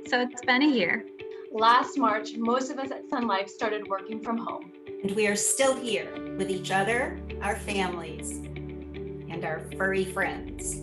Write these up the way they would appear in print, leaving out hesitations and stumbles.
So it's been a year. Last March, most of us at Sun Life started working from home. And we are still here with each other, our families, and our furry friends.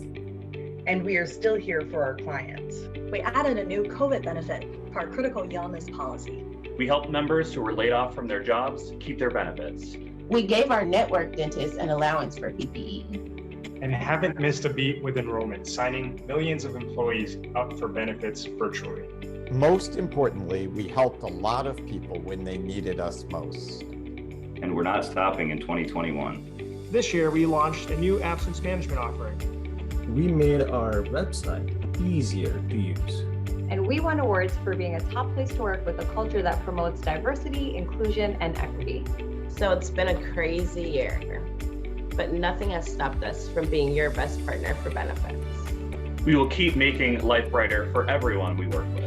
And we are still here for our clients. We added a new COVID benefit for our critical illness policy. We helped members who were laid off from their jobs keep their benefits. We gave our network dentists an allowance for PPE. And haven't missed a beat with enrollment, signing millions of employees up for benefits virtually. Most importantly, we helped a lot of people when they needed us most. And we're not stopping in 2021. This year, we launched a new absence management offering. We made our website easier to use. And we won awards for being a top place to work with a culture that promotes diversity, inclusion, and equity. So it's been a crazy year, but nothing has stopped us from being your best partner for benefits. We will keep making life brighter for everyone we work with.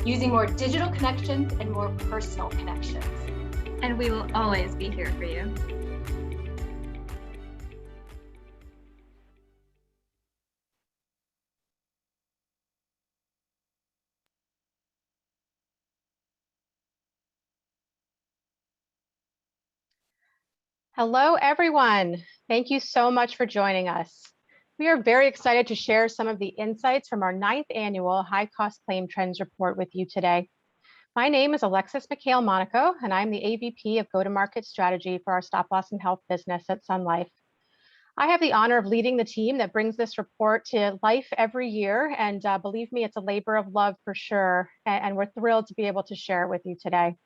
Using more digital connections and more personal connections. And we will always be here for you. Hello, everyone. Thank you so much for joining us. We are very excited to share some of the insights from our 9th annual High Cost Claim Trends Report with you today. My name is Alexis McHale-Monaco, and I'm the AVP of Go-to-Market Strategy for our Stop Loss and Health business at Sun Life. I have the honor of leading the team that brings this report to life every year, and believe me, it's a labor of love for sure, and we're thrilled to be able to share it with you today.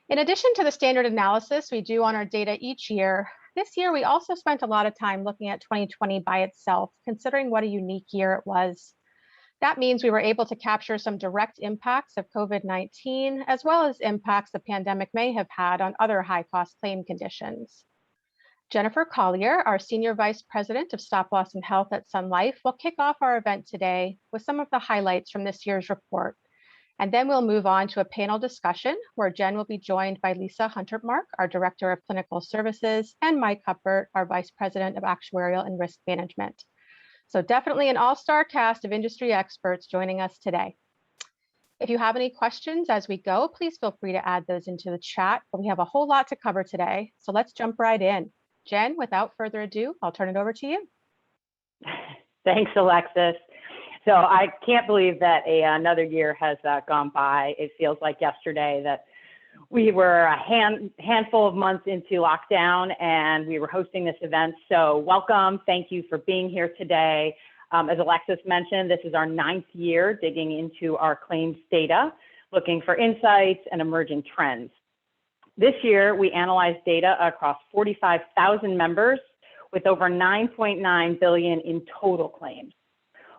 In addition to the standard analysis we do on our data each year, this year we also spent a lot of time looking at 2020 by itself, considering what a unique year it was. That means we were able to capture some direct impacts of COVID-19, as well as impacts the pandemic may have had on other high-cost claim conditions. Jennifer Collier, our Senior Vice President of Stop Loss and Health at Sun Life, will kick off our event today with some of the highlights from this year's report. And then we'll move on to a panel discussion where Jen will be joined by Lisa Huntermark, our Director of Clinical Services, and Mike Huppert, our Vice President of Actuarial and Risk Management. So definitely an all-star cast of industry experts joining us today. If you have any questions as we go, please feel free to add those into the chat, but we have a whole lot to cover today. So let's jump right in. Jen, without further ado, I'll turn it over to you. Thanks, Alexis. So I can't believe that another year has gone by. It feels like yesterday that we were a handful of months into lockdown and we were hosting this event. So welcome, thank you for being here today. As Alexis mentioned, this is our 9th year digging into our claims data, looking for insights and emerging trends. This year, we analyzed data across 45,000 members with over 9.9 billion in total claims.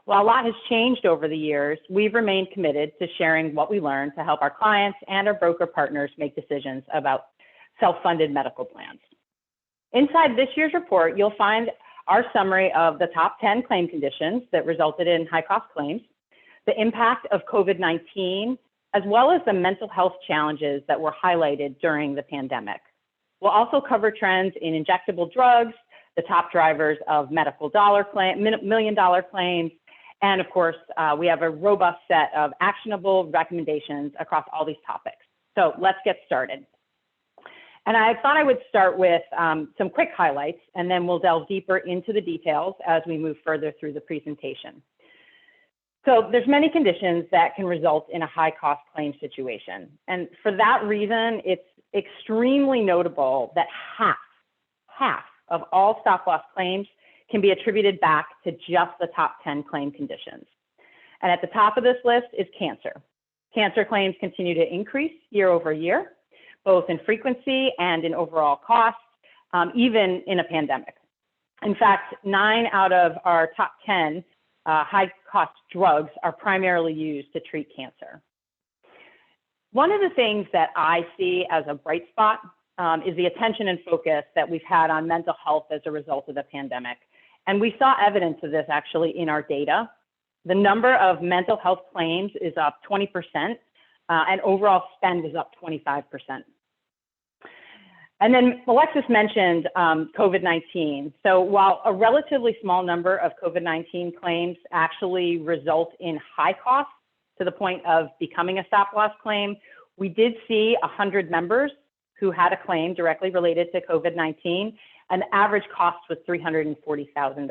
While a lot has changed over the years, we've remained committed to sharing what we learned to help our clients and our broker partners make decisions about self-funded medical plans. Inside this year's report, you'll find our summary of the top 10 claim conditions that resulted in high-cost claims, the impact of COVID-19, as well as the mental health challenges that were highlighted during the pandemic. We'll also cover trends in injectable drugs, the top drivers of million-dollar claims, and of course, we have a robust set of actionable recommendations across all these topics. So let's get started. And I thought I would start with some quick highlights, and then we'll delve deeper into the details as we move further through the presentation. So there's many conditions that can result in a high cost claim situation. And for that reason, it's extremely notable that half of all stop loss claims can be attributed back to just the top 10 claim conditions. And at the top of this list is cancer. Cancer claims continue to increase year over year, both in frequency and in overall costs, even in a pandemic. In fact, 9 out of our top 10 high cost drugs are primarily used to treat cancer. One of the things that I see as a bright spot is the attention and focus that we've had on mental health as a result of the pandemic. And we saw evidence of this actually in our data. The number of mental health claims is up 20%, and overall spend is up 25%. And then Alexis mentioned COVID-19. So while a relatively small number of COVID-19 claims actually result in high costs to the point of becoming a stop loss claim, we did see 100 members who had a claim directly related to COVID-19, and the average cost was $340,000.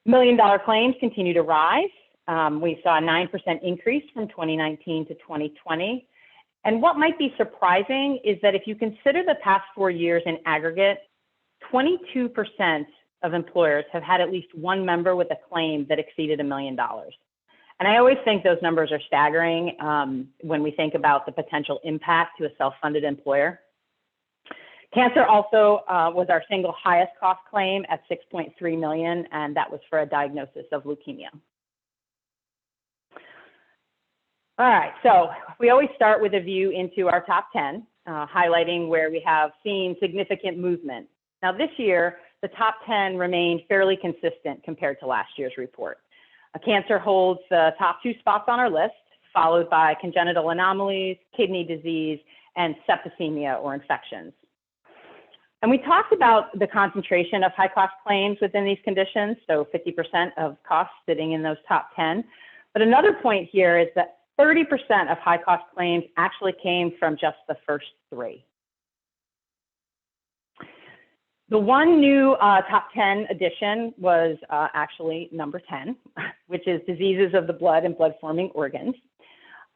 Million-dollar claims continue to rise. We saw a 9% increase from 2019 to 2020. And what might be surprising is that if you consider the past 4 years in aggregate, 22% of employers have had at least one member with a claim that exceeded $1 million. And I always think those numbers are staggering when we think about the potential impact to a self-funded employer. Cancer also was our single highest cost claim at $6.3 million, and that was for a diagnosis of leukemia. All right, so we always start with a view into our top 10, highlighting where we have seen significant movement. Now this year, the top 10 remained fairly consistent compared to last year's report. Cancer holds the top 2 spots on our list, followed by congenital anomalies, kidney disease, and septicemia or infections. And we talked about the concentration of high-cost claims within these conditions, so 50% of costs sitting in those top 10. But another point here is that 30% of high-cost claims actually came from just the first 3. The one new top 10 addition was actually number 10, which is diseases of the blood and blood-forming organs.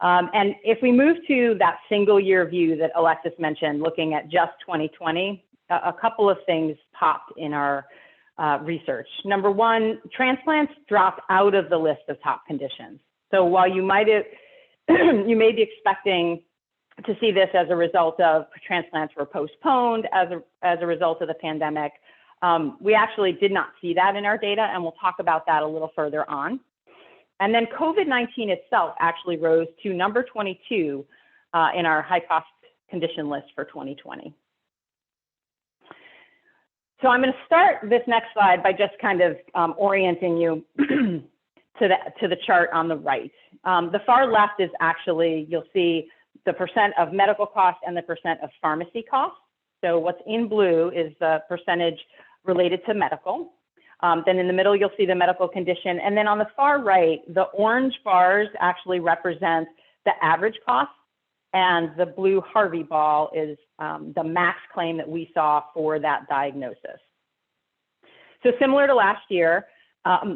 And if we move to that single year view that Alexis mentioned, looking at just 2020, a couple of things popped in our research. Number one, transplants dropped out of the list of top conditions. So while you may be expecting to see this as a result of transplants were postponed as a result of the pandemic, we actually did not see that in our data, and we'll talk about that a little further on. And then COVID-19 itself actually rose to number 22 in our high cost condition list for 2020. So I'm going to start this next slide by just kind of orienting you to the chart on the right. The far left is actually, you'll see the percent of medical costs and the percent of pharmacy costs. So what's in blue is the percentage related to medical. Then in the middle, you'll see the medical condition. And then on the far right, the orange bars actually represent the average cost, and the blue Harvey ball is the max claim that we saw for that diagnosis. So similar to last year,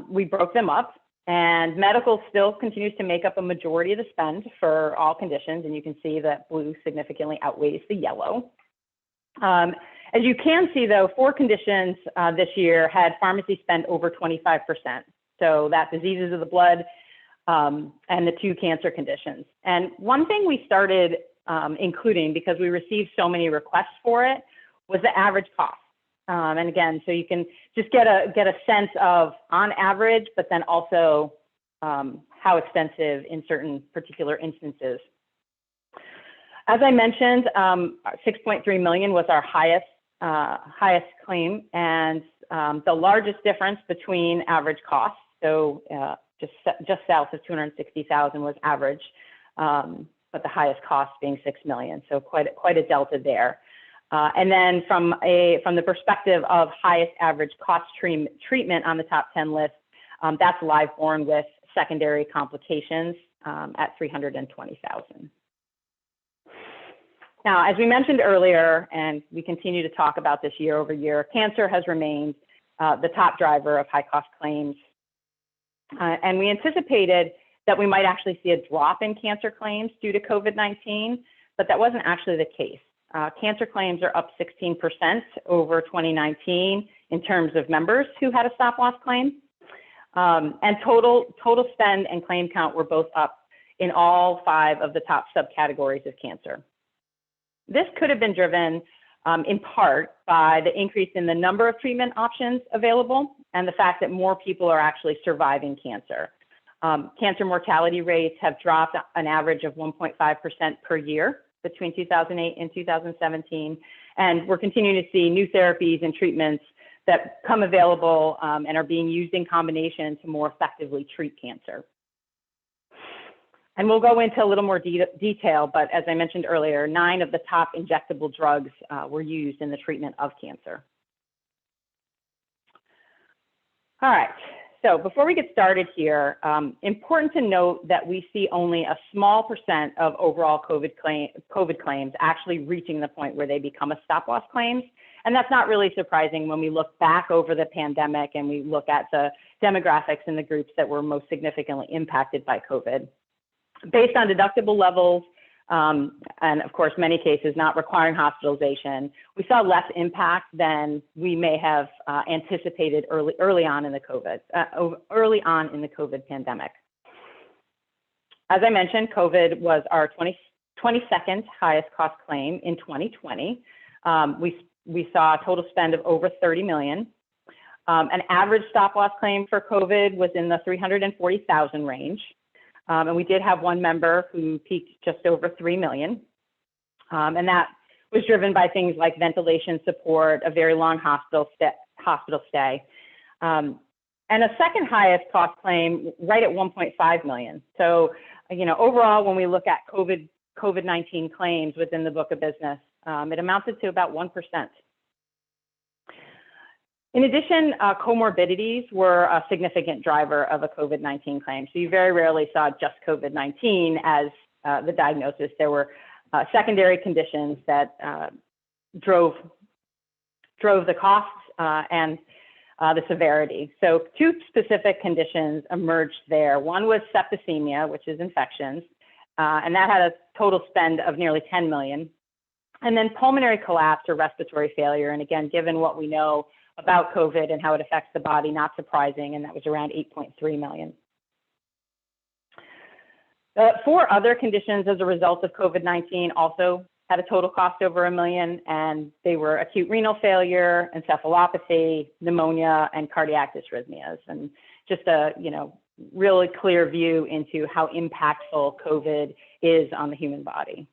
we broke them up, and medical still continues to make up a majority of the spend for all conditions, and you can see that blue significantly outweighs the yellow. As you can see, though, 4 conditions this year had pharmacy spend over 25%. So that's diseases of the blood and the 2 cancer conditions. And one thing we started including, because we received so many requests for it, was the average cost. And again, so you can just get a sense of on average, but then also how expensive in certain particular instances. As I mentioned, 6.3 million was our highest claim, and the largest difference between average costs, so just south of 260,000 was average, but the highest cost being 6 million, so quite a delta there. And then from the perspective of highest average cost treatment on the top 10 list, that's live-born with secondary complications at 320,000. Now, as we mentioned earlier, and we continue to talk about this year over year, cancer has remained the top driver of high cost claims. And we anticipated that we might actually see a drop in cancer claims due to COVID-19, but that wasn't actually the case. Cancer claims are up 16% over 2019 in terms of members who had a stop loss claim. And total spend and claim count were both up in all 5 of the top subcategories of cancer. This could have been driven in part by the increase in the number of treatment options available and the fact that more people are actually surviving cancer. Cancer mortality rates have dropped an average of 1.5% per year between 2008 and 2017. And we're continuing to see new therapies and treatments that come available and are being used in combination to more effectively treat cancer. And we'll go into a little more detail, but as I mentioned earlier, 9 of the top injectable drugs were used in the treatment of cancer. All right, so before we get started here, important to note that we see only a small % of overall COVID claims actually reaching the point where they become a stop-loss claims. And that's not really surprising when we look back over the pandemic and we look at the demographics in the groups that were most significantly impacted by COVID. Based on deductible levels, and of course, many cases not requiring hospitalization, we saw less impact than we may have anticipated early on in the COVID pandemic. As I mentioned, COVID was our 22nd highest cost claim in 2020. We saw a total spend of over 30 million. An average stop loss claim for COVID was in the 340,000 range. And we did have one member who peaked just over 3 million. And that was driven by things like ventilation support, a very long hospital stay. And a second highest cost claim right at 1.5 million. So, overall, when we look at COVID-19 claims within the book of business, it amounted to about 1%. In addition, comorbidities were a significant driver of a COVID-19 claim. So you very rarely saw just COVID-19 as the diagnosis. There were secondary conditions that drove the costs and the severity. So two specific conditions emerged there. One was septicemia, which is infections, and that had a total spend of nearly 10 million. And then pulmonary collapse or respiratory failure. And again, given what we know about COVID and how it affects the body, not surprising, and that was around 8.3 million. 4 other conditions as a result of COVID-19 also had a total cost over $1 million, and they were acute renal failure, encephalopathy, pneumonia, and cardiac dysrhythmias. And just a really clear view into how impactful COVID is on the human body.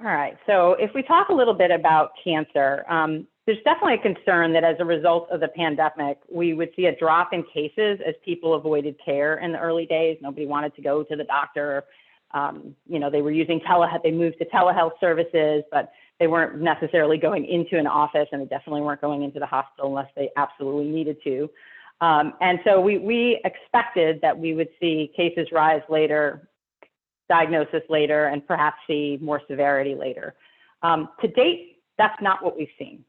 All right, so if we talk a little bit about cancer, there's definitely a concern that as a result of the pandemic, we would see a drop in cases as people avoided care in the early days. Nobody wanted to go to the doctor. They were using telehealth, they moved to telehealth services, but they weren't necessarily going into an office, and they definitely weren't going into the hospital unless they absolutely needed to. And so we expected that we would see cases rise later, diagnosis later, and perhaps see more severity later. To date, that's not what we've seen.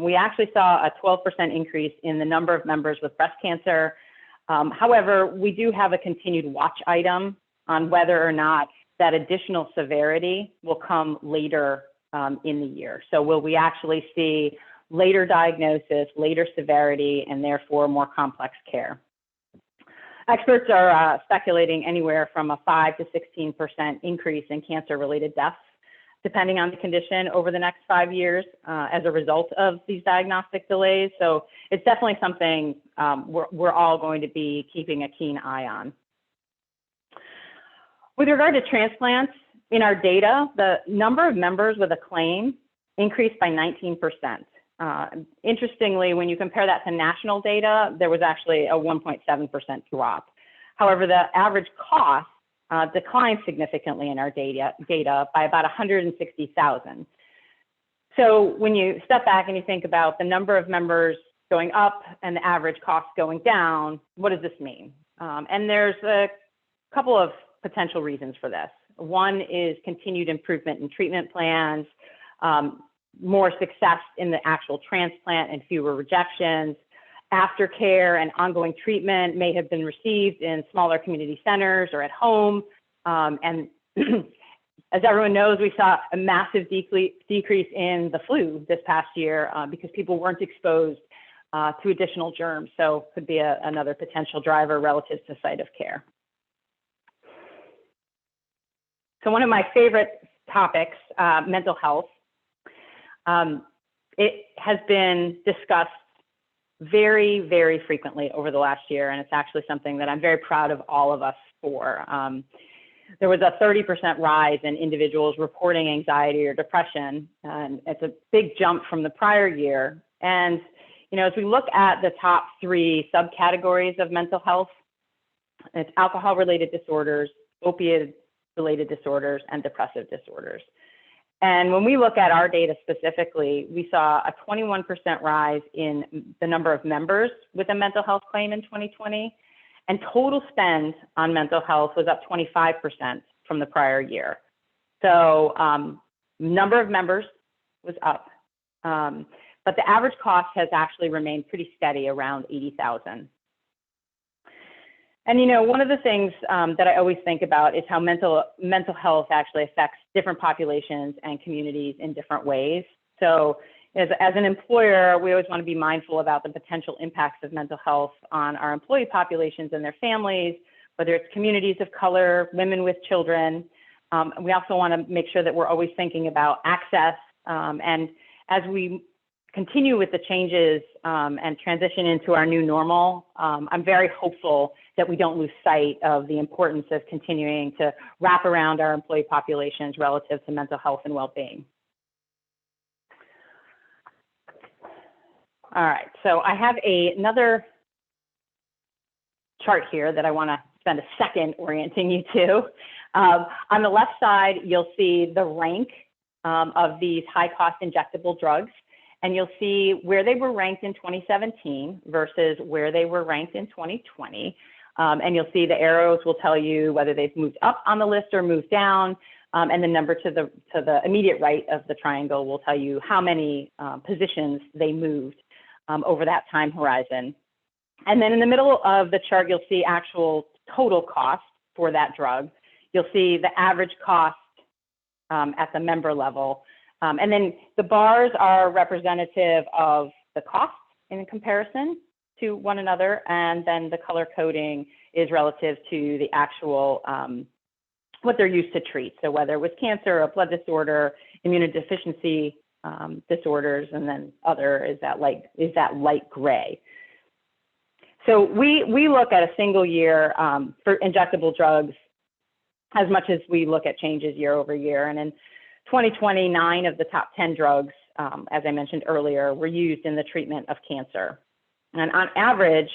We actually saw a 12% increase in the number of members with breast cancer. However, we do have a continued watch item on whether or not that additional severity will come later in the year. So will we actually see later diagnosis, later severity, and therefore more complex care? Experts are speculating anywhere from a 5 to 16% increase in cancer-related deaths, depending on the condition, over the next 5 years as a result of these diagnostic delays. So it's definitely something we're all going to be keeping a keen eye on. With regard to transplants, in our data, the number of members with a claim increased by 19%. Interestingly, when you compare that to national data, there was actually a 1.7% drop. However, the average cost declined significantly in our data by about 160,000. So when you step back and you think about the number of members going up and the average cost going down, what does this mean? And there's a couple of potential reasons for this. One is continued improvement in treatment plans, more success in the actual transplant and fewer rejections. Aftercare and ongoing treatment may have been received in smaller community centers or at home. And as everyone knows, we saw a massive decrease in the flu this past year because people weren't exposed to additional germs. So could be another potential driver relative to site of care. So one of my favorite topics, mental health. It has been discussed very, very frequently over the last year, and it's actually something that I'm very proud of all of us for. There was a 30% rise in individuals reporting anxiety or depression, and it's a big jump from the prior year. And, as we look at the top 3 subcategories of mental health, it's alcohol-related disorders, opiate-related disorders, and depressive disorders. And when we look at our data specifically, we saw a 21% rise in the number of members with a mental health claim in 2020. And total spend on mental health was up 25% from the prior year. So number of members was up, but the average cost has actually remained pretty steady around $80,000. And, you know, one of the things that I always think about is how mental health actually affects different populations and communities in different ways. So as an employer, we always want to be mindful about the potential impacts of mental health on our employee populations and their families, whether it's communities of color, women with children. We also want to make sure that we're always thinking about access. And as we continue with the changes and transition into our new normal, I'm very hopeful that we don't lose sight of the importance of continuing to wrap around our employee populations relative to mental health and well-being. All right, so I have another chart here that I want to spend a second orienting you to. On the left side, you'll see the rank of these high-cost injectable drugs, and you'll see where they were ranked in 2017 versus where they were ranked in 2020. And you'll see the arrows will tell you whether they've moved up on the list or moved down, and the number to the immediate right of the triangle will tell you how many positions they moved over that time horizon. And then in the middle of the chart, you'll see actual total cost for that drug. You'll see the average cost at the member level. And then the bars are representative of the cost in comparison to one another. And then the color coding is relative to the actual, what they're used to treat. So whether it was cancer, a blood disorder, immunodeficiency disorders, and then other is that light gray. So we look at a single year for injectable drugs as much as we look at changes year over year. And in 2020, 9 of the top 10 drugs, as I mentioned earlier, were used in the treatment of cancer. And on average,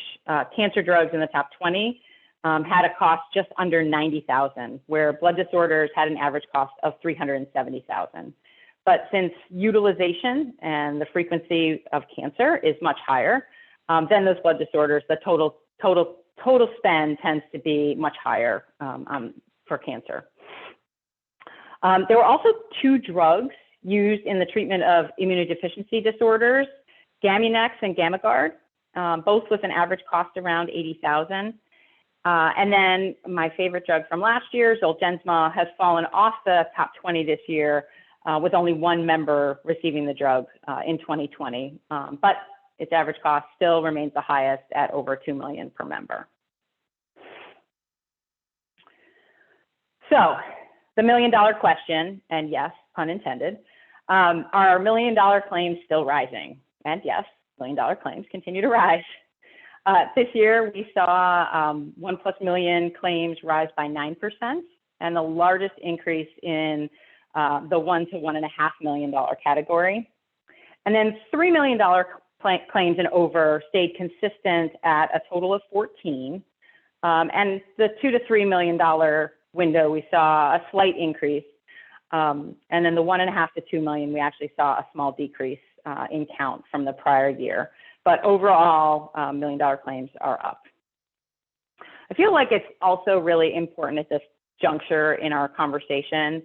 cancer drugs in the top 20 had a cost just under $90,000, where blood disorders had an average cost of $370,000. But since utilization and the frequency of cancer is much higher than those blood disorders, the total spend tends to be much higher for cancer. There were also 2 drugs used in the treatment of immunodeficiency disorders, Gamunex and Gamagard, both with an average cost around $80,000. And then my favorite drug from last year, Zolgensma, has fallen off the top 20 this year with only 1 member receiving the drug in 2020. But its average cost still remains the highest at over $2 million per member. So the $1 million question, and yes, pun intended, are $1 million claims still rising? And yes, $1 million claims continue to rise. This year, we saw 1+ million claims rise by 9%, and the largest increase in the $1 to $1.5 million category. And then $3 million claims and over stayed consistent at a total of 14. And the $2 to $3 million window, we saw a slight increase. And then the $1.5 to $2 million, we actually saw a small decrease in count from the prior year. But overall, $1 million claims are up. I feel like it's also really important at this juncture in our conversation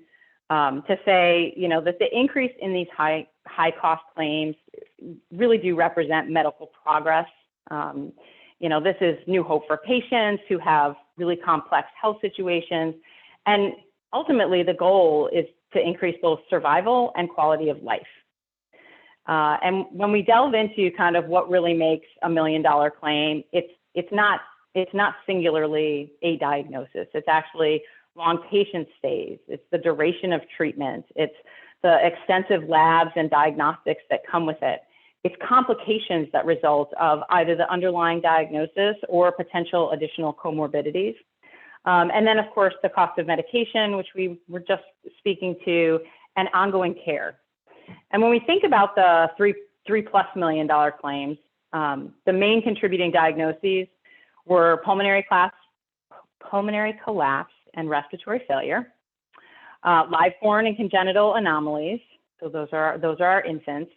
to say, you know, that the increase in these high cost claims really do represent medical progress. You know, this is new hope for patients who have really complex health situations. And ultimately, the goal is to increase both survival and quality of life. And when we delve into kind of what really makes a $1 million claim, it's not singularly a diagnosis. It's actually long patient stays. It's the duration of treatment. It's the extensive labs and diagnostics that come with it. It's complications that result of either the underlying diagnosis or potential additional comorbidities. And then, of course, the cost of medication, which we were just speaking to, and ongoing care. And when we think about the $3+ million claims, the main contributing diagnoses were pulmonary collapse and respiratory failure. live-born and congenital anomalies. So those are our infants.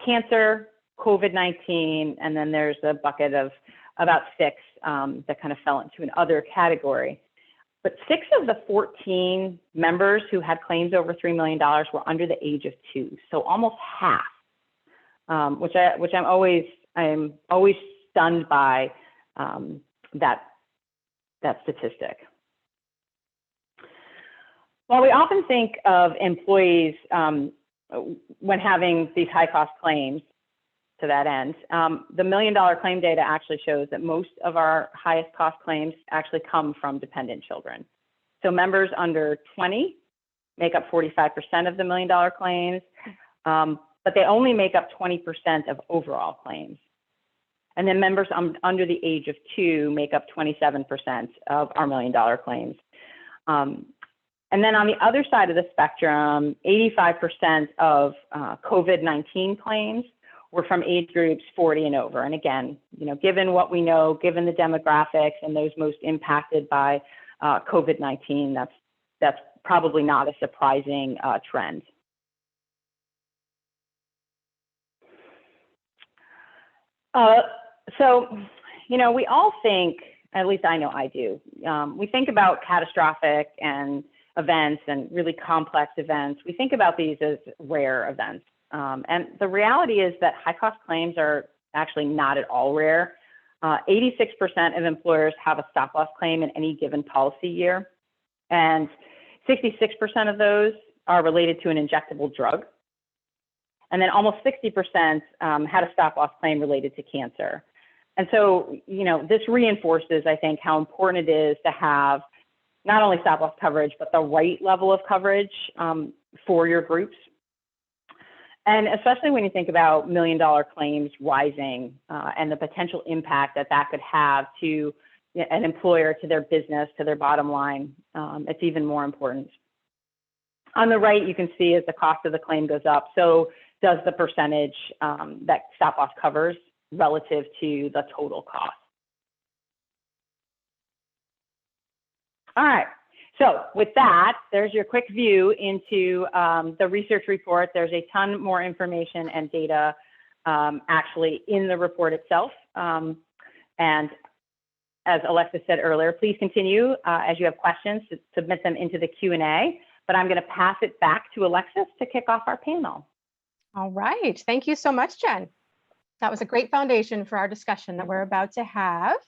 Cancer, COVID-19, and then there's a bucket of about 6 that kind of fell into an other category. But 6 of the 14 members who had claims over $3 million were under the age of 2, so almost half, which I'm always stunned by that statistic. While we often think of employees when having these high cost claims to that end, the $1 million claim data actually shows that most of our highest cost claims actually come from dependent children. So members under 20 make up 45% of the $1 million claims, but they only make up 20% of overall claims. And then members under the age of 2 make up 27% of our $1 million claims. And then on the other side of the spectrum, 85% of COVID-19 claims were from age groups 40 and over. And again, given what we know, given the demographics and those most impacted by COVID-19, that's probably not a surprising trend. So, we all think, at least I know I do, we think about catastrophic and events and really complex events. We think about these as rare events. And the reality is that high cost claims are actually not at all rare. 86% of employers have a stop loss claim in any given policy year. And 66% of those are related to an injectable drug. And then almost 60% had a stop loss claim related to cancer. And so, this reinforces, I think, how important it is to have not only stop loss coverage, but the right level of coverage for your groups. And especially when you think about $1 million claims rising and the potential impact that could have to an employer, to their business, to their bottom line, it's even more important. On the right, you can see as the cost of the claim goes up, so does the percentage that stop loss covers relative to the total cost. All right, so with that, there's your quick view into the research report. There's a ton more information and data actually in the report itself. And as Alexis said earlier, please continue as you have questions to submit them into the Q&A, but I'm gonna pass it back to Alexis to kick off our panel. All right, thank you so much, Jen. That was a great foundation for our discussion that we're about to have.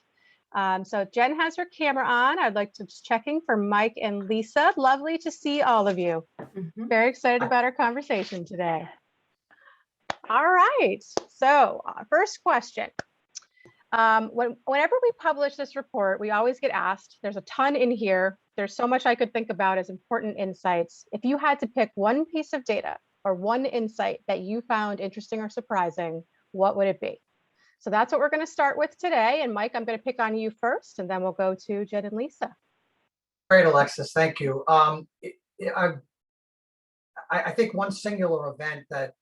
So Jen has her camera on. I'd like to just checking for Mike and Lisa. Lovely to see all of you. Very excited about our conversation today. All right, so first question. Whenever we publish this report, we always get asked, there's a ton in here. There's so much I could think about as important insights. If you had to pick one piece of data or one insight that you found interesting or surprising, what would it be? So that's what we're going to start with today. And Mike, I'm going to pick on you first, and then we'll go to Jen and Lisa. Great, Alexis. Thank you. I think one singular event that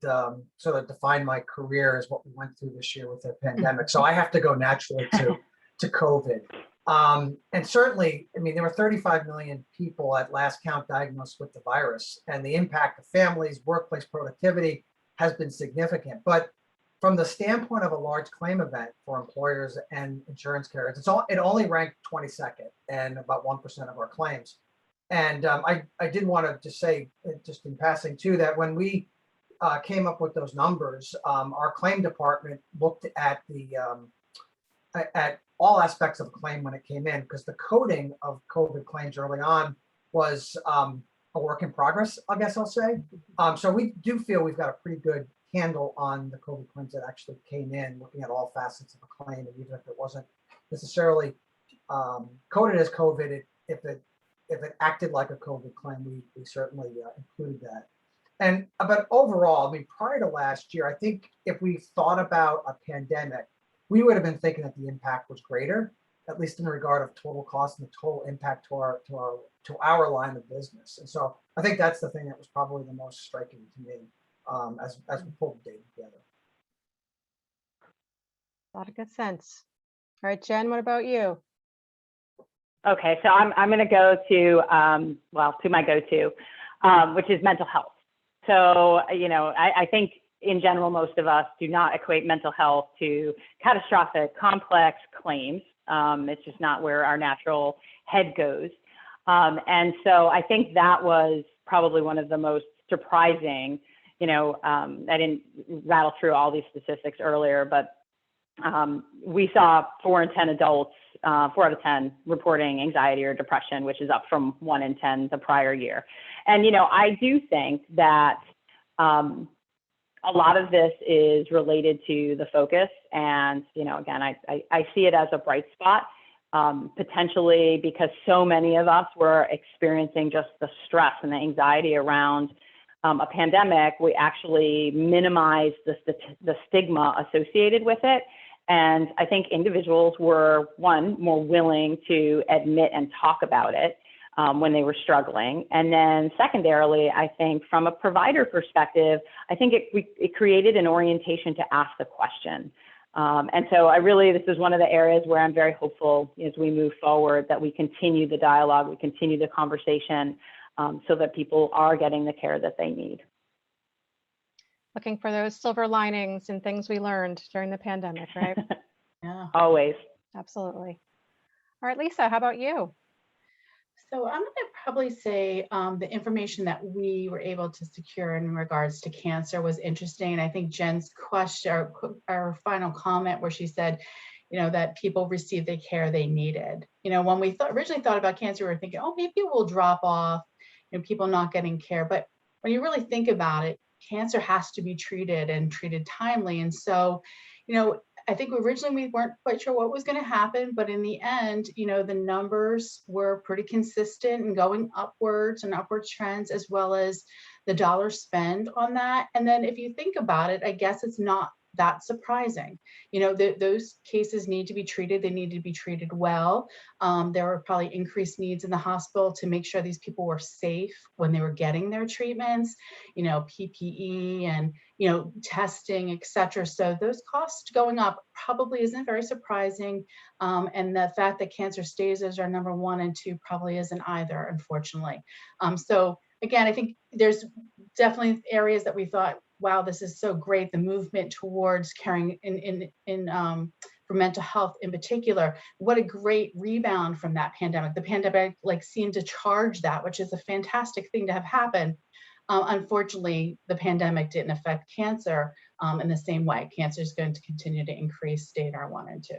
sort of defined my career is what we went through this year with the pandemic. So I have to go naturally to COVID. And certainly, I mean, there were 35 million people at last count diagnosed with the virus, and the impact of families, workplace productivity has been significant. But from the standpoint of a large claim event for employers and insurance carriers, it only ranked 22nd and about 1% of our claims. And I did want to just say, just in passing too, that when we came up with those numbers, our claim department looked at at all aspects of a claim when it came in, because the coding of COVID claims early on was a work in progress, I guess I'll say. So we do feel we've got a pretty good handle on the COVID claims that actually came in, looking at all facets of a claim, and even if it wasn't necessarily coded as COVID, if it acted like a COVID claim, we certainly included that. And but overall, I mean, prior to last year, I think if we thought about a pandemic, we would have been thinking that the impact was greater, at least in regard of total cost and the total impact to our line of business. And so I think that's the thing that was probably the most striking to me as we pulled the data together. A lot of good sense. All right, Jen, what about you? Okay, so I'm going to go to, to my go-to, which is mental health. So, I think in general, most of us do not equate mental health to catastrophic, complex claims. It's just not where our natural head goes. And so I think that was probably one of the most surprising, I didn't rattle through all these statistics earlier, but we saw 4 in 10 adults, 4 out of 10 reporting anxiety or depression, which is up from 1 in 10 the prior year. And, I do think that a lot of this is related to the focus. And, again, I see it as a bright spot, potentially because so many of us were experiencing just the stress and the anxiety around a pandemic. We actually minimized the stigma associated with it. And I think individuals were, one, more willing to admit and talk about it when they were struggling. And then secondarily, I think from a provider perspective, I think it created an orientation to ask the question. And so this is one of the areas where I'm very hopeful as we move forward that we continue the dialogue, we continue the conversation so that people are getting the care that they need. Looking for those silver linings and things we learned during the pandemic, right? Yeah, always. Absolutely. All right, Lisa, how about you? So I'm going to probably say the information that we were able to secure in regards to cancer was interesting. And I think Jen's question, our final comment where she said, that people received the care they needed. When we originally thought about cancer, we were thinking, oh, maybe it will drop off, people not getting care. But when you really think about it, cancer has to be treated and treated timely. And so, I think originally we weren't quite sure what was going to happen, but in the end, the numbers were pretty consistent and going upwards and upward trends, as well as the dollar spend on that. And then if you think about it, I guess it's not that surprising. Those cases need to be treated. They need to be treated well. There were probably increased needs in the hospital to make sure these people were safe when they were getting their treatments, PPE and, testing, et cetera. So those costs going up probably isn't very surprising. And the fact that cancer stays as our number 1 and 2 probably isn't either, unfortunately. So again, I think there's definitely areas that we thought, wow, this is so great. The movement towards caring for mental health in particular, what a great rebound from that pandemic. The pandemic seemed to charge that, which is a fantastic thing to have happen. Unfortunately, the pandemic didn't affect cancer in the same way. Cancer is going to continue to increase, stay in our 1 and 2.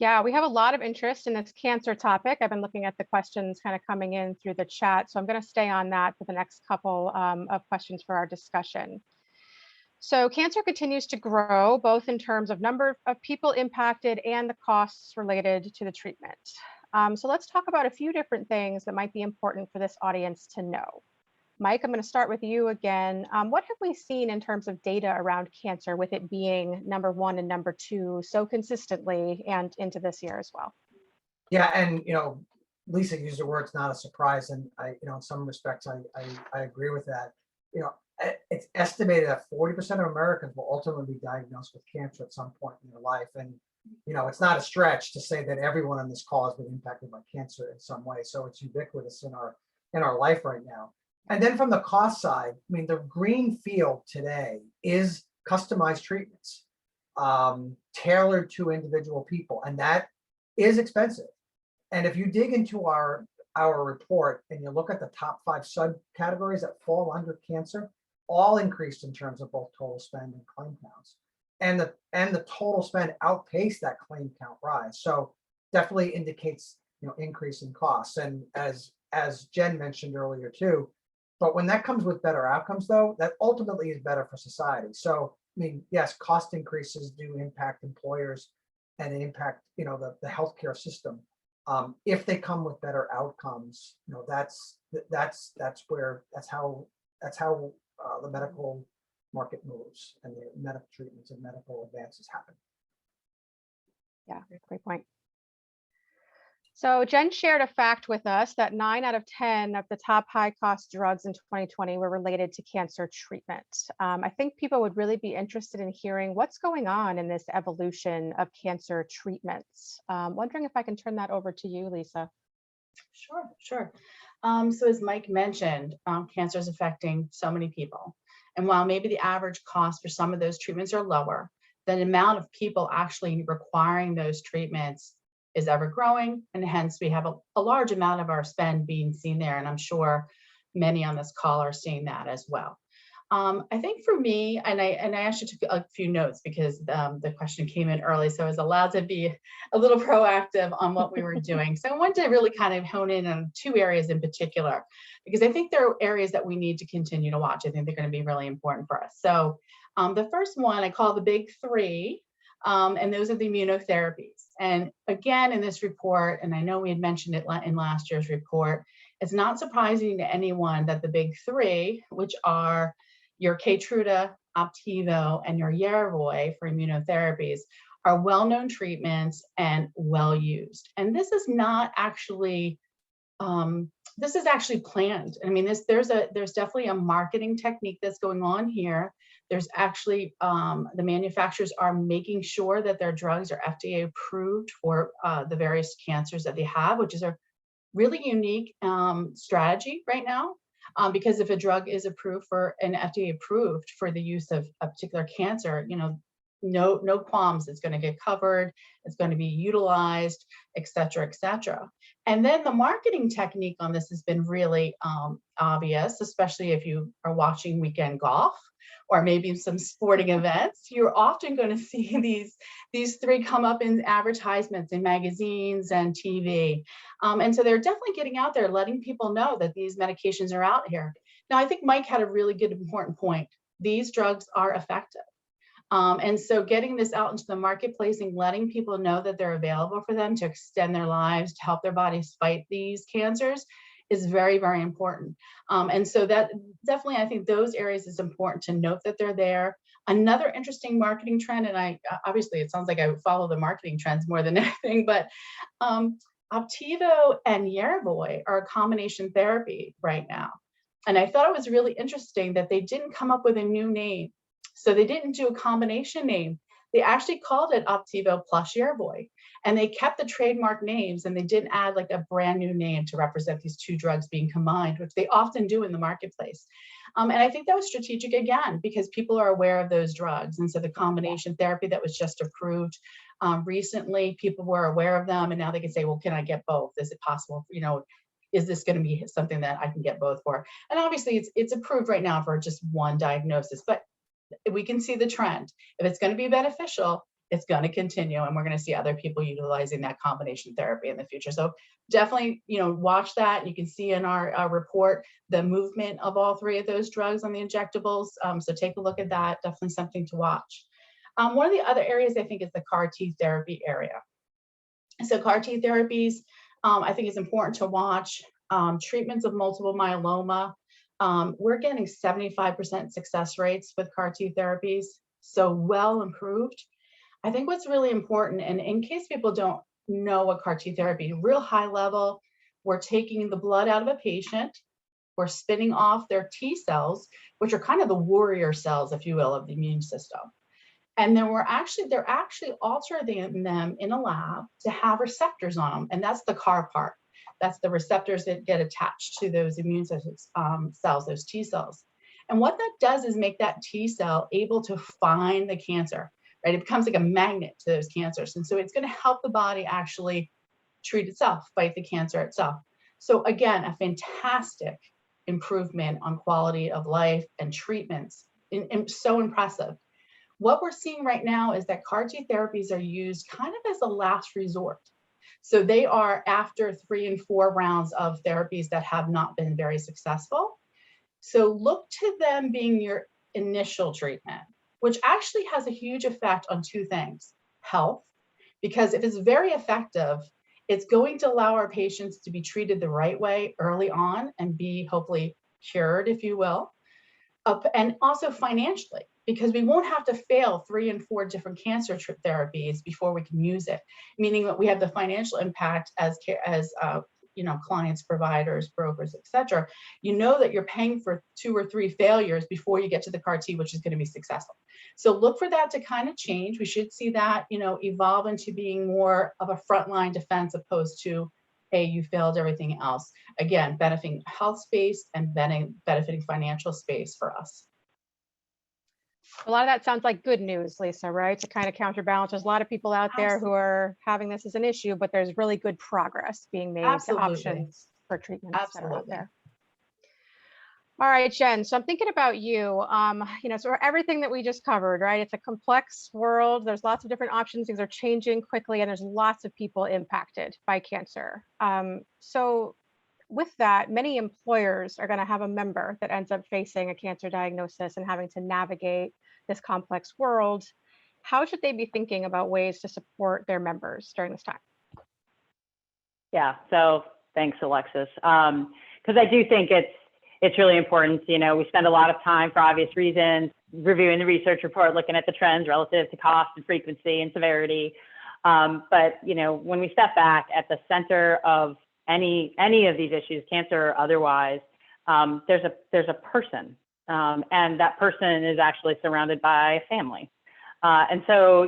Yeah, we have a lot of interest in this cancer topic. I've been looking at the questions kind of coming in through the chat, so I'm going to stay on that for the next couple of questions for our discussion. So cancer continues to grow, both in terms of number of people impacted and the costs related to the treatment. So let's talk about a few different things that might be important for this audience to know. Mike, I'm going to start with you again. What have we seen in terms of data around cancer, with it being number 1 and number 2 so consistently and into this year as well? Yeah, and Lisa used the word, it's not a surprise, and in some respects I agree with that. It's estimated that 40% of Americans will ultimately be diagnosed with cancer at some point in their life, and it's not a stretch to say that everyone on this call has been impacted by cancer in some way. So it's ubiquitous in our life right now. And then from the cost side, the green field today is customized treatments, tailored to individual people, and that is expensive. And if you dig into our report and you look at the top 5 subcategories that fall under cancer, all increased in terms of both total spend and claim counts. And the total spend outpaced that claim count rise. So definitely indicates increase in costs. And as Jen mentioned earlier too, but when that comes with better outcomes, though, that ultimately is better for society. So, yes, cost increases do impact employers and impact, the healthcare system. If they come with better outcomes, that's how the medical market moves and the medical treatments and medical advances happen. Yeah, great point. So Jen shared a fact with us that 9 out of 10 of the top high cost drugs in 2020 were related to cancer treatment. I think people would really be interested in hearing what's going on in this evolution of cancer treatments. Wondering if I can turn that over to you, Lisa. Sure. So as Mike mentioned, cancer is affecting so many people. And while maybe the average cost for some of those treatments are lower, the amount of people actually requiring those treatments is ever growing, and hence we have a large amount of our spend being seen there, and I'm sure many on this call are seeing that as well. I think for me, and I actually took a few notes because the question came in early, so I was allowed to be a little proactive on what we were doing. So I wanted to really kind of hone in on 2 areas in particular, because I think there are areas that we need to continue to watch. I think they're going to be really important for us. So the first one I call the big 3, and those are the immunotherapies. And again, in this report, and I know we had mentioned it in last year's report, it's not surprising to anyone that the big 3, which are your Keytruda, Opdivo, and your Yervoy for immunotherapies, are well-known treatments and well-used. And this is not actually, this is actually planned. I mean, there's definitely a marketing technique that's going on here. There's actually, the manufacturers are making sure that their drugs are FDA approved for the various cancers that they have, which is a really unique strategy right now. Because if a drug is approved for and FDA approved for the use of a particular cancer, you know, no qualms, it's going to get covered, it's going to be utilized, et cetera, et cetera. And then the marketing technique on this has been really obvious, especially if you are watching weekend golf or maybe some sporting events. You're often going to see these 3 come up in advertisements in magazines and TV. And so they're definitely getting out there, letting people know that these medications are out here. Now, I think Mike had a really good, important point. These drugs are effective. And so getting this out into the marketplace and letting people know that they're available for them to extend their lives, to help their bodies fight these cancers is very, very important. And so that definitely, I think those areas is important to note that they're there. Another interesting marketing trend, and I obviously it sounds like I follow the marketing trends more than anything, but Opdivo and Yervoy are a combination therapy right now. And I thought it was really interesting that they didn't come up with a new name. So they didn't do a combination name. They actually called it Opdivo plus Yervoy. And they kept the trademark names and they didn't add like a brand new name to represent these 2 drugs being combined, which they often do in the marketplace. And I think that was strategic again, because people are aware of those drugs. And so the combination therapy that was just approved recently, people were aware of them, and now they can say, well, can I get both? Is it possible, you know, is this going to be something that I can get both for? And obviously it's approved right now for just one diagnosis, but we can see the trend. If it's going to be beneficial, it's going to continue, and we're going to see other people utilizing that combination therapy in the future. So definitely, you know, watch that. You can see in our report the movement of all 3 of those drugs on the injectables. So take a look at that. Definitely something to watch. One of the other areas I think is the CAR T therapy area. So CAR T therapies, I think is important to watch. Treatments of multiple myeloma. We're getting 75% success rates with CAR T therapies, so well improved. I think what's really important, and in case people don't know what CAR T therapy, real high level, we're taking the blood out of a patient, we're spinning off their T cells, which are kind of the warrior cells, if you will, of the immune system. And then they're actually altering them in a lab to have receptors on them, and that's the CAR part. That's the receptors that get attached to those immune cells, those T cells. And what that does is make that T cell able to find the cancer, right? It becomes like a magnet to those cancers. And so it's going to help the body actually treat itself, fight the cancer itself. So again, a fantastic improvement on quality of life and treatments, and so impressive. What we're seeing right now is that CAR T therapies are used kind of as a last resort. So they are after 3 and 4 rounds of therapies that have not been very successful. So look to them being your initial treatment, which actually has a huge effect on 2 things. Health, because if it's very effective, it's going to allow our patients to be treated the right way early on and be hopefully cured, if you will. And also financially, because we won't have to fail 3 and 4 different cancer therapies before we can use it, meaning that we have the financial impact as clients, providers, brokers, etc. You know that you're paying for 2 or 3 failures before you get to the CAR T, which is going to be successful. So look for that to kind of change. We should see that, evolve into being more of a frontline defense opposed to, hey, you failed everything else. Again, benefiting health space and benefiting financial space for us. A lot of that sounds like good news, Lisa, right? To kind of counterbalance. There's a lot of people out there who are having this as an issue, but there's really good progress being made to options for treatments that are out there. All right, Jen, so I'm thinking about you, so everything that we just covered, right? It's a complex world. There's lots of different options. Things are changing quickly, and there's lots of people impacted by cancer. So with that, many employers are going to have a member that ends up facing a cancer diagnosis and having to navigate this complex world. How should they be thinking about ways to support their members during this time? Yeah, so thanks, Alexis. Because I do think it's really important. We spend a lot of time, for obvious reasons, reviewing the research report, looking at the trends relative to cost and frequency and severity. But when we step back, at the center of any of these issues, cancer or otherwise, there's a person, and that person is actually surrounded by a family. And so,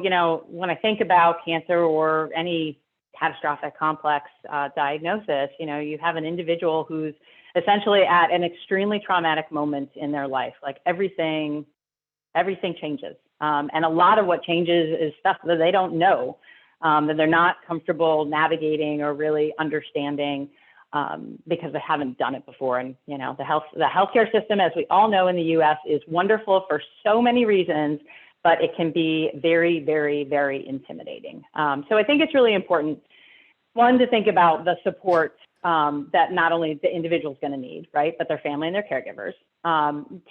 when I think about cancer or any catastrophic complex diagnosis, you have an individual who's essentially at an extremely traumatic moment in their life. Like everything changes. And a lot of what changes is stuff that they don't know, that they're not comfortable navigating or really understanding, because they haven't done it before. And the healthcare system, as we all know in the U.S., is wonderful for so many reasons, but it can be very, very, very intimidating. So I think it's really important, one, to think about the support that not only the individual is going to need, right, but their family and their caregivers.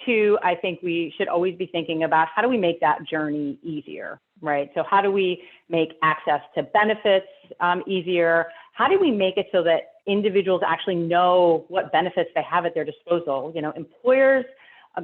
Two, I think we should always be thinking about how do we make that journey easier, right? So how do we make access to benefits easier? How do we make it so that individuals actually know what benefits they have at their disposal? Employers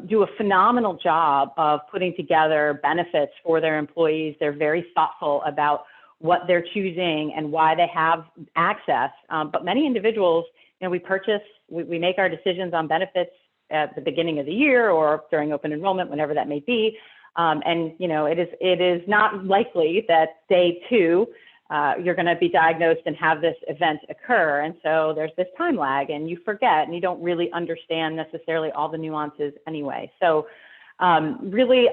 do a phenomenal job of putting together benefits for their employees. They're very thoughtful about what they're choosing and why they have access. But many individuals, we make our decisions on benefits at the beginning of the year or during open enrollment, whenever that may be. It is not likely that day 2, you're going to be diagnosed and have this event occur. And so there's this time lag, and you forget, and you don't really understand necessarily all the nuances anyway. So really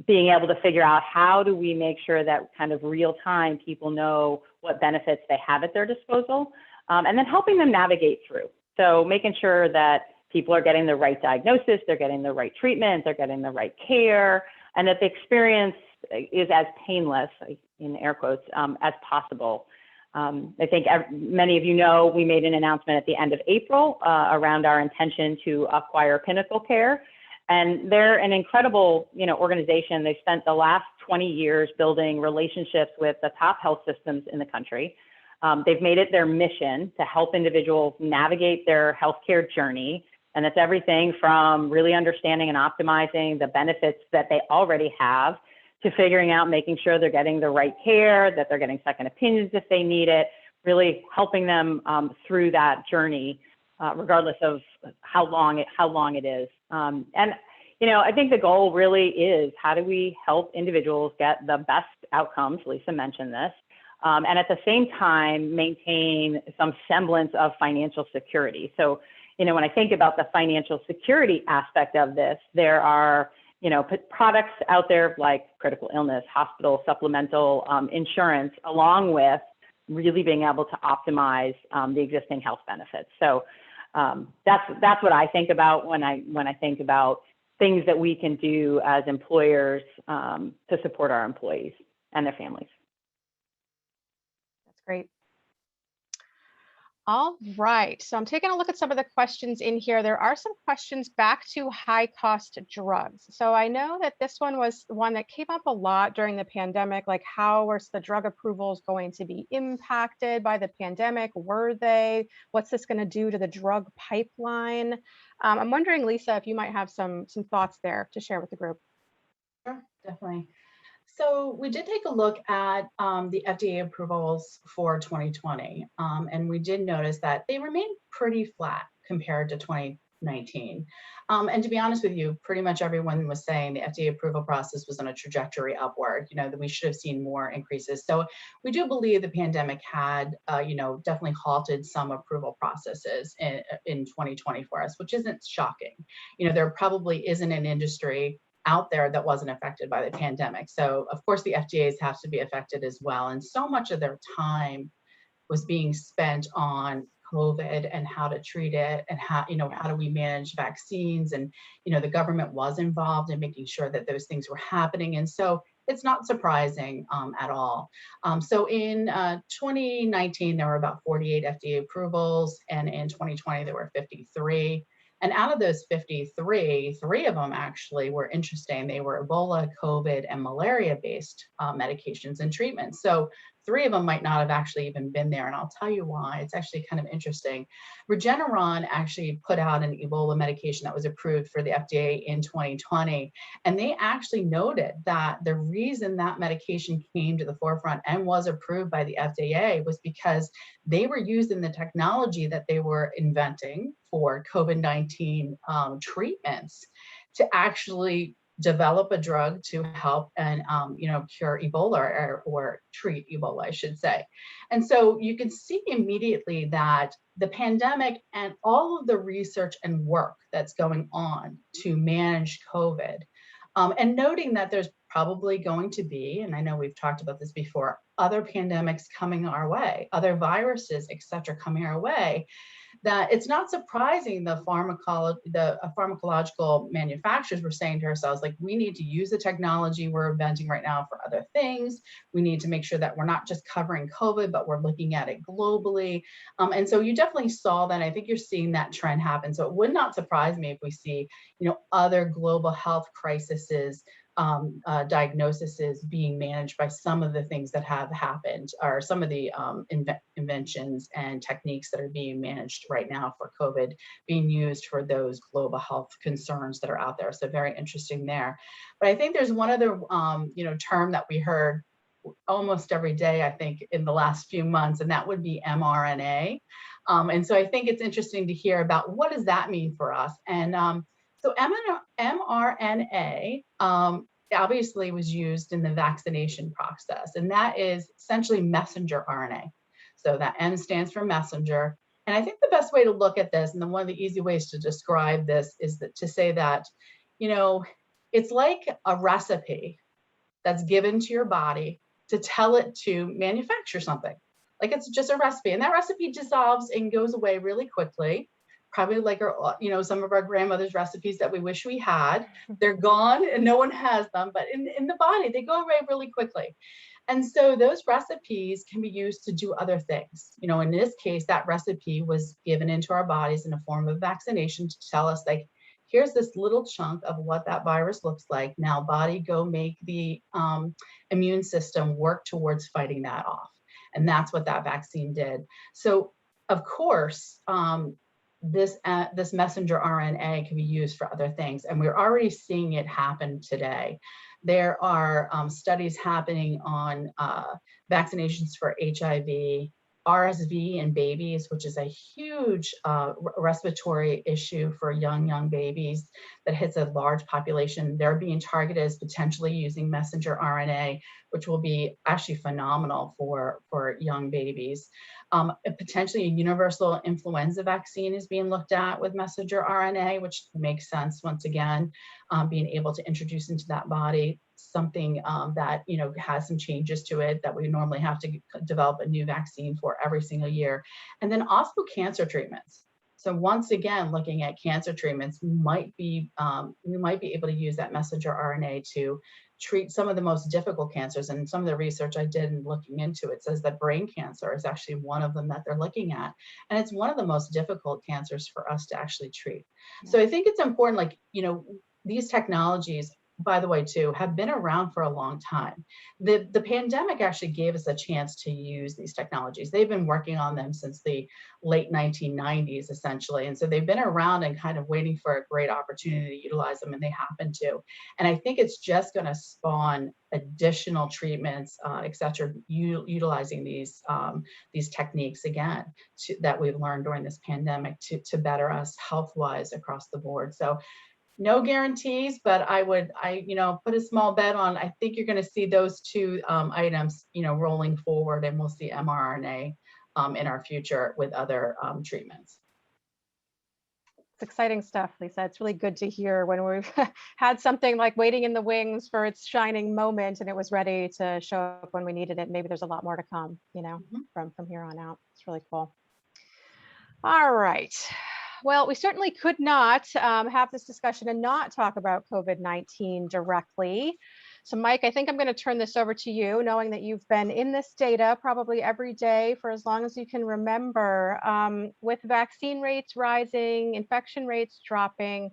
being able to figure out how do we make sure that kind of real time people know what benefits they have at their disposal, and then helping them navigate through. So making sure that people are getting the right diagnosis, they're getting the right treatment, they're getting the right care, and that the experience is as painless, in air quotes, as possible. I think many of you know we made an announcement at the end of April around our intention to acquire Pinnacle Care. And they're an incredible, organization. They've spent the last 20 years building relationships with the top health systems in the country. They've made it their mission to help individuals navigate their healthcare journey. And that's everything from really understanding and optimizing the benefits that they already have to figuring out, making sure they're getting the right care, that they're getting second opinions if they need it, really helping them through that journey, regardless of how long it is. I think the goal really is, how do we help individuals get the best outcomes? Lisa mentioned this. And at the same time, maintain some semblance of financial security. So, when I think about the financial security aspect of this, there are, products out there like critical illness, hospital, supplemental insurance, along with really being able to optimize the existing health benefits. So that's what I think about when I think about things that we can do as employers to support our employees and their families. That's great. All right, so I'm taking a look at some of the questions in here. There are some questions back to high cost drugs. So I know that this one was one that came up a lot during the pandemic, like how were the drug approvals going to be impacted by the pandemic? Were they? What's this going to do to the drug pipeline? I'm wondering, Lisa, if you might have some thoughts there to share with the group. Sure. Definitely. So we did take a look at the FDA approvals for 2020, and we did notice that they remained pretty flat compared to 2019. And to be honest with you, pretty much everyone was saying the FDA approval process was on a trajectory upward, that we should have seen more increases. So we do believe the pandemic had, definitely halted some approval processes in 2020 for us, which isn't shocking. There probably isn't an industry out there that wasn't affected by the pandemic. So of course the FDAs have to be affected as well. And so much of their time was being spent on COVID and how to treat it and how do we manage vaccines, and the government was involved in making sure that those things were happening. And so it's not surprising at all. So in 2019, there were about 48 FDA approvals, and in 2020, there were 53. And out of those 53, 3 of them actually were interesting. They were Ebola, COVID, and malaria-based medications and treatments. So 3 of them might not have actually even been there. And I'll tell you why. It's actually kind of interesting. Regeneron actually put out an Ebola medication that was approved for the FDA in 2020. And they actually noted that the reason that medication came to the forefront and was approved by the FDA was because they were using the technology that they were inventing for COVID-19 treatments to actually develop a drug to help and cure Ebola or treat Ebola, I should say. And so you can see immediately that the pandemic and all of the research and work that's going on to manage COVID, and noting that there's probably going to be, and I know we've talked about this before, other pandemics coming our way, other viruses, et cetera, coming our way, that it's not surprising the pharmacological manufacturers were saying to ourselves, like, we need to use the technology we're inventing right now for other things. We need to make sure that we're not just covering COVID, but we're looking at it globally. And so you definitely saw that. I think you're seeing that trend happen. So it would not surprise me if we see, other global health crises, diagnoses being managed by some of the things that have happened, or some of the inventions and techniques that are being managed right now for COVID being used for those global health concerns that are out there. So very interesting there. But I think there's one other term that we heard almost every day, I think, in the last few months, and that would be mRNA. And so I think it's interesting to hear about what does that mean for us. And so mRNA obviously was used in the vaccination process, and that is essentially messenger RNA. So that M stands for messenger. And I think the best way to look at this, and one of the easy ways to describe this, is to say that, it's like a recipe that's given to your body to tell it to manufacture something. Like, it's just a recipe, and that recipe dissolves and goes away really quickly. Probably like some of our grandmother's recipes that we wish we had. They're gone and no one has them, but in the body, they go away really quickly. And so those recipes can be used to do other things. In this case, that recipe was given into our bodies in a form of vaccination to tell us, like, here's this little chunk of what that virus looks like. Now, body, go make the immune system work towards fighting that off. And that's what that vaccine did. So, of course, this messenger RNA can be used for other things, and we're already seeing it happen today. There are studies happening on vaccinations for HIV, RSV in babies, which is a huge respiratory issue for young babies that hits a large population. They're being targeted as potentially using messenger RNA, which will be actually phenomenal for young babies. Potentially a universal influenza vaccine is being looked at with messenger RNA, which makes sense once again, being able to introduce into that body something that has some changes to it that we normally have to develop a new vaccine for every single year. And then also cancer treatments. So once again, looking at cancer treatments, we might be able to use that messenger RNA to treat some of the most difficult cancers. And some of the research I did in looking into it says that brain cancer is actually one of them that they're looking at. And it's one of the most difficult cancers for us to actually treat. So I think it's important, these technologies, by the way, too, have been around for a long time. The pandemic actually gave us a chance to use these technologies. They've been working on them since the late 1990s, essentially. And so they've been around and kind of waiting for a great opportunity to utilize them, and they happen to. And I think it's just going to spawn additional treatments, et cetera, utilizing these techniques again that we've learned during this pandemic to better us health-wise across the board. So no guarantees, but I put a small bet on, I think you're going to see those two items, rolling forward, and we'll see mRNA in our future with other treatments. It's exciting stuff, Lisa. It's really good to hear when we've had something like waiting in the wings for its shining moment and it was ready to show up when we needed it. Maybe there's a lot more to come, from here on out. It's really cool. All right. Well, we certainly could not have this discussion and not talk about COVID-19 directly. So Mike, I think I'm going to turn this over to you, knowing that you've been in this data probably every day for as long as you can remember. With vaccine rates rising, infection rates dropping,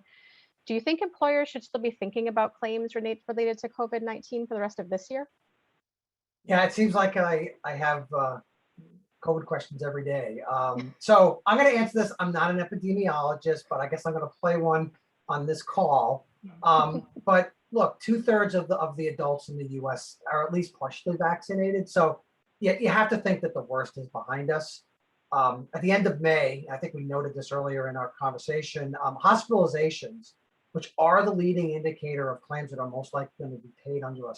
do you think employers should still be thinking about claims related to COVID-19 for the rest of this year? Yeah, it seems like I have COVID questions every day. So I'm going to answer this. I'm not an epidemiologist, but I guess I'm going to play one on this call. But look, 2/3 of the adults in the US are at least partially vaccinated. So you have to think that the worst is behind us. At the end of May, I think we noted this earlier in our conversation, hospitalizations, which are the leading indicator of claims that are most likely going to be paid under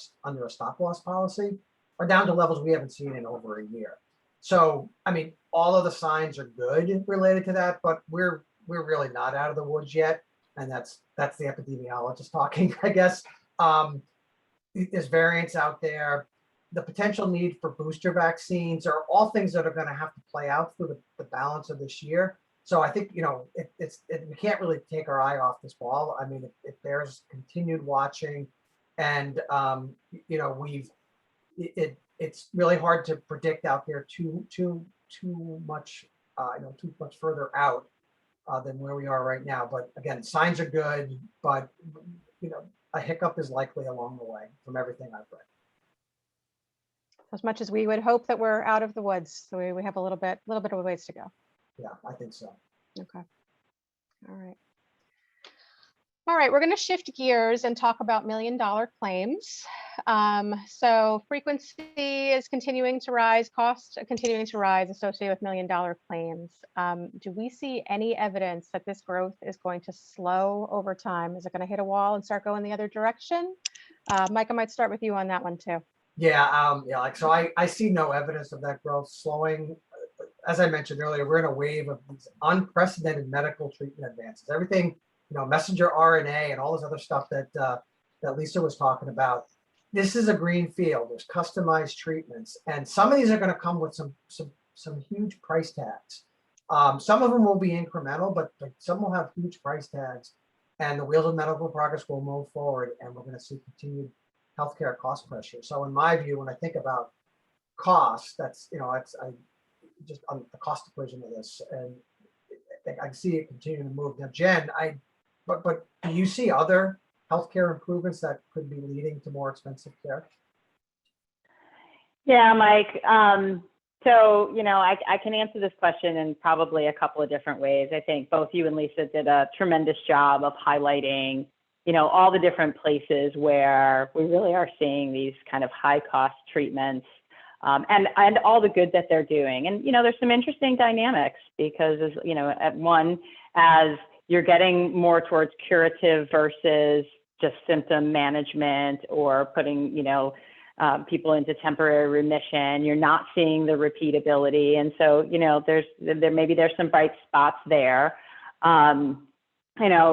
a stop loss policy, are down to levels we haven't seen in over a year. So, I mean, all of the signs are good related to that, but we're really not out of the woods yet. And that's the epidemiologist talking, I guess. There's variants out there. The potential need for booster vaccines are all things that are going to have to play out through the balance of this year. So I think, we can't really take our eye off this ball. I mean, it bears continued watching, and it's really hard to predict out there too much further out than where we are right now. But again, signs are good, but a hiccup is likely along the way from everything I've read. As much as we would hope that we're out of the woods, so we have a little bit of a ways to go. Yeah, I think so. Okay. All right. All right, we're going to shift gears and talk about $1 million claims. So frequency is continuing to rise, costs are continuing to rise associated with $1 million claims. Do we see any evidence that this growth is going to slow over time? Is it going to hit a wall and start going the other direction? Mike, I might start with you on that one too. Yeah, so I see no evidence of that growth slowing. As I mentioned earlier, we're in a wave of these unprecedented medical treatment advances. Everything, messenger RNA and all this other stuff that Lisa was talking about. This is a green field. There's customized treatments, and some of these are going to come with some huge price tags. Some of them will be incremental, but some will have huge price tags. And the wheels of medical progress will move forward, and we're going to see continued healthcare cost pressure. So, in my view, when I think about cost, that's just on the cost equation of this, and I see it continuing to move. Now, Jen, but do you see other healthcare improvements that could be leading to more expensive care? Yeah, Mike. So, I can answer this question in probably a couple of different ways. I think both you and Lisa did a tremendous job of highlighting, all the different places where we really are seeing these kind of high cost treatments, and all the good that they're doing. And, there's some interesting dynamics because, as you're getting more towards curative versus just symptom management or putting, people into temporary remission, you're not seeing the repeatability. And so, there's some bright spots there.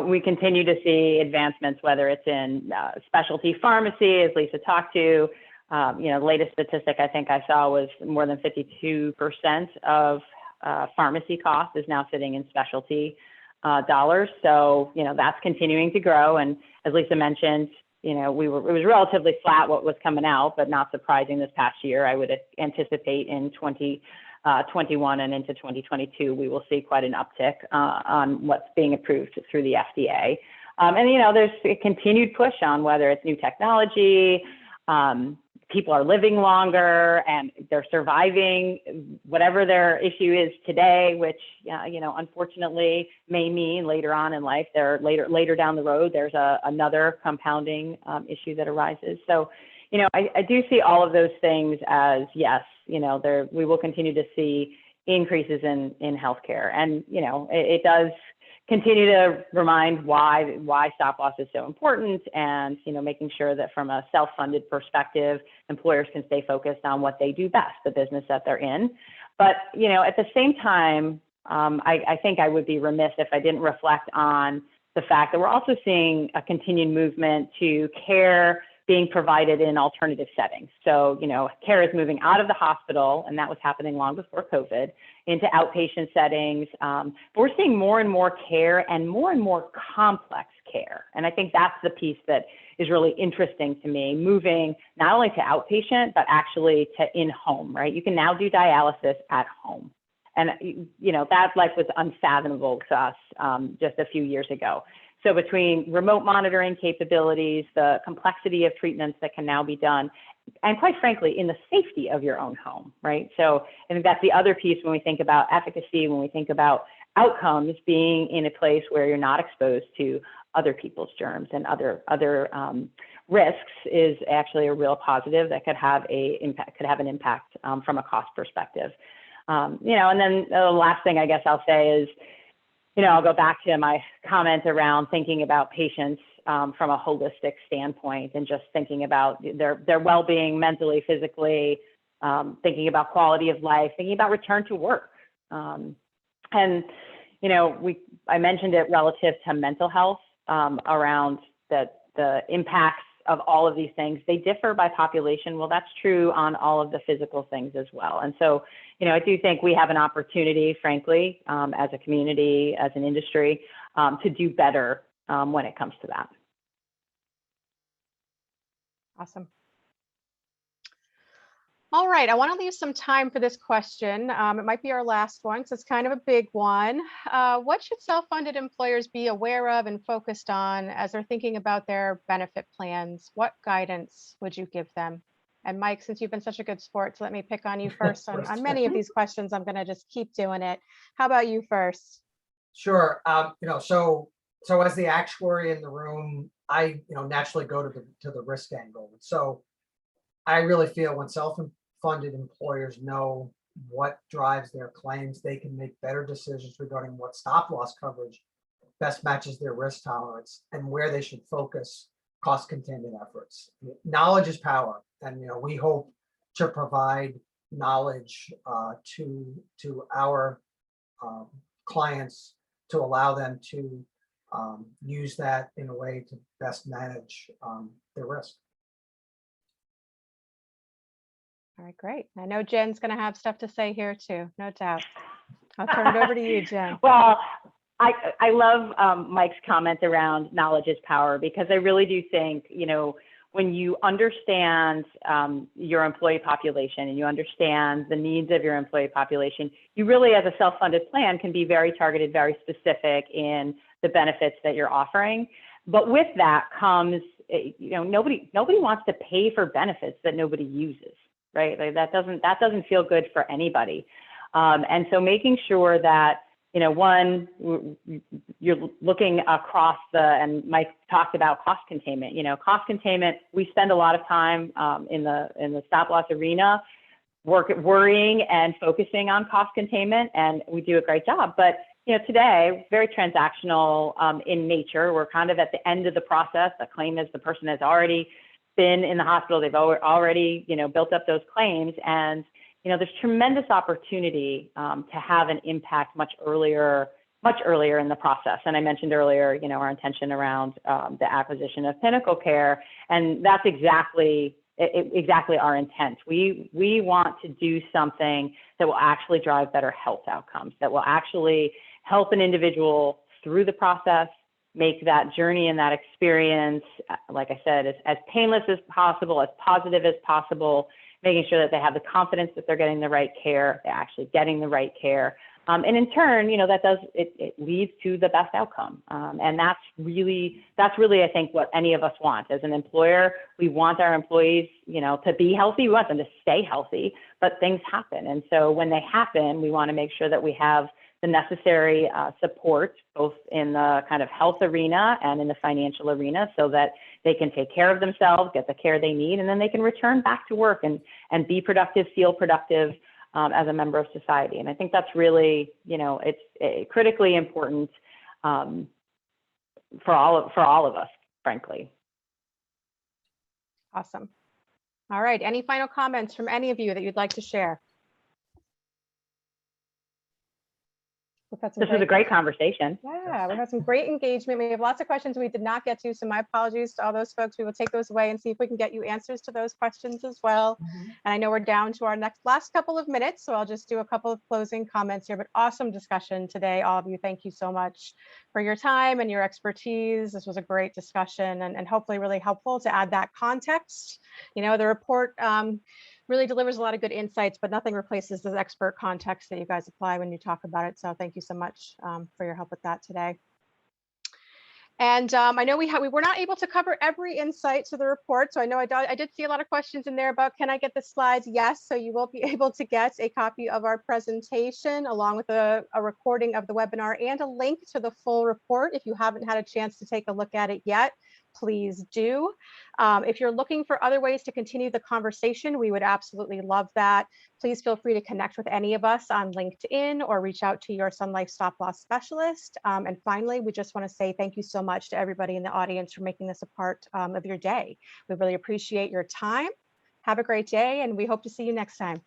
We continue to see advancements, whether it's in specialty pharmacy, as Lisa talked to. Latest statistic I think I saw was more than 52% of pharmacy cost is now sitting in specialty dollars. So, that's continuing to grow. And as Lisa mentioned, it was relatively flat what was coming out, but not surprising this past year. I would anticipate in 2021 and into 2022, we will see quite an uptick on what's being approved through the FDA. And, there's a continued push on whether it's new technology, people are living longer and they're surviving whatever their issue is today, which, unfortunately may mean later on in life, later down the road, there's another compounding issue that arises. So, I do see all of those things as, yes, we will continue to see increases in healthcare. And, it does continue to remind why stop loss is so important, and making sure that from a self-funded perspective, employers can stay focused on what they do best, the business that they're in. But at the same time, I think I would be remiss if I didn't reflect on the fact that we're also seeing a continued movement to care being provided in alternative settings. So, care is moving out of the hospital, and that was happening long before COVID, into outpatient settings. But we're seeing more and more care and more complex care. And I think that's the piece that is really interesting to me, moving not only to outpatient, but actually to in-home, right? You can now do dialysis at home. And, that life was unfathomable to us just a few years ago. So between remote monitoring capabilities, the complexity of treatments that can now be done, and quite frankly, in the safety of your own home, right? So I think that's the other piece when we think about efficacy, when we think about outcomes, being in a place where you're not exposed to other people's germs and other risks is actually a real positive that could have an impact from a cost perspective. And then the last thing I guess I'll say is, I'll go back to my comment around thinking about patients from a holistic standpoint, and just thinking about their well-being mentally, physically, thinking about quality of life, thinking about return to work. And, I mentioned it relative to mental health, around the impacts of all of these things. They differ by population. Well, that's true on all of the physical things as well. And so, I do think we have an opportunity, frankly, as a community, as an industry, to do better when it comes to that. Awesome. All right, I want to leave some time for this question. It might be our last one, because it's kind of a big one. What should self-funded employers be aware of and focused on as they're thinking about their benefit plans? What guidance would you give them? And Mike, since you've been such a good sport, so let me pick on you first on many of these questions. I'm going to just keep doing it. How about you first? Sure. So as the actuary in the room, I naturally go to the risk angle. So I really feel when self-funded employers know what drives their claims, they can make better decisions regarding what stop loss coverage best matches their risk tolerance and where they should focus cost containment efforts. Knowledge is power, and we hope to provide knowledge to our clients to allow them to use that in a way to best manage their risk. All right, great. I know Jen's going to have stuff to say here too, no doubt. I'll turn it over to you, Jen. Well, I love Mike's comment around knowledge is power, because I really do think, when you understand your employee population and you understand the needs of your employee population, you really, as a self-funded plan, can be very targeted, very specific in the benefits that you're offering. But with that comes, nobody wants to pay for benefits that nobody uses, right? Like that doesn't feel good for anybody. And so making sure that, one, you're looking across and Mike talked about cost containment. Cost containment, we spend a lot of time in the stop loss arena worrying and focusing on cost containment, and we do a great job. But today, very transactional in nature. We're kind of at the end of the process. The claim is the person has already been in the hospital. They've already built up those claims, and there's tremendous opportunity to have an impact much earlier in the process. And I mentioned earlier, our intention around the acquisition of Pinnacle Care, and that's exactly our intent. We want to do something that will actually drive better health outcomes, that will actually help an individual through the process, make that journey and that experience, like I said, as painless as possible, as positive as possible, making sure that they have the confidence that they're getting the right care, they're actually getting the right care, And in turn, it leads to the best outcome. And that's really, I think, what any of us want. As an employer, we want our employees, to be healthy. We want them to stay healthy, but things happen. And so when they happen, we want to make sure that we have the necessary support, both in the kind of health arena and in the financial arena, so that they can take care of themselves, get the care they need, and then they can return back to work and be productive, feel productive as a member of society. And I think that's really, it's critically important for all of us, frankly. Awesome. All right. Any final comments from any of you that you'd like to share? This was a great conversation. Yeah, we had some great engagement. We have lots of questions we did not get to, so my apologies to all those folks. We will take those away and see if we can get you answers to those questions as well. And I know we're down to our last couple of minutes, so I'll just do a couple of closing comments here, but awesome discussion today. All of you, thank you so much for your time and your expertise. This was a great discussion and hopefully really helpful to add that context. The report really delivers a lot of good insights, but nothing replaces the expert context that you guys apply when you talk about it. So thank you so much for your help with that today. And I know we were not able to cover every insight to the report. So I know I did see a lot of questions in there about, can I get the slides? Yes, so you will be able to get a copy of our presentation along with a recording of the webinar and a link to the full report. If you haven't had a chance to take a look at it yet, please do. If you're looking for other ways to continue the conversation, we would absolutely love that. Please feel free to connect with any of us on LinkedIn or reach out to your Sun Life stop loss specialist. And finally, we just want to say thank you so much to everybody in the audience for making this a part of your day. We really appreciate your time. Have a great day, and we hope to see you next time.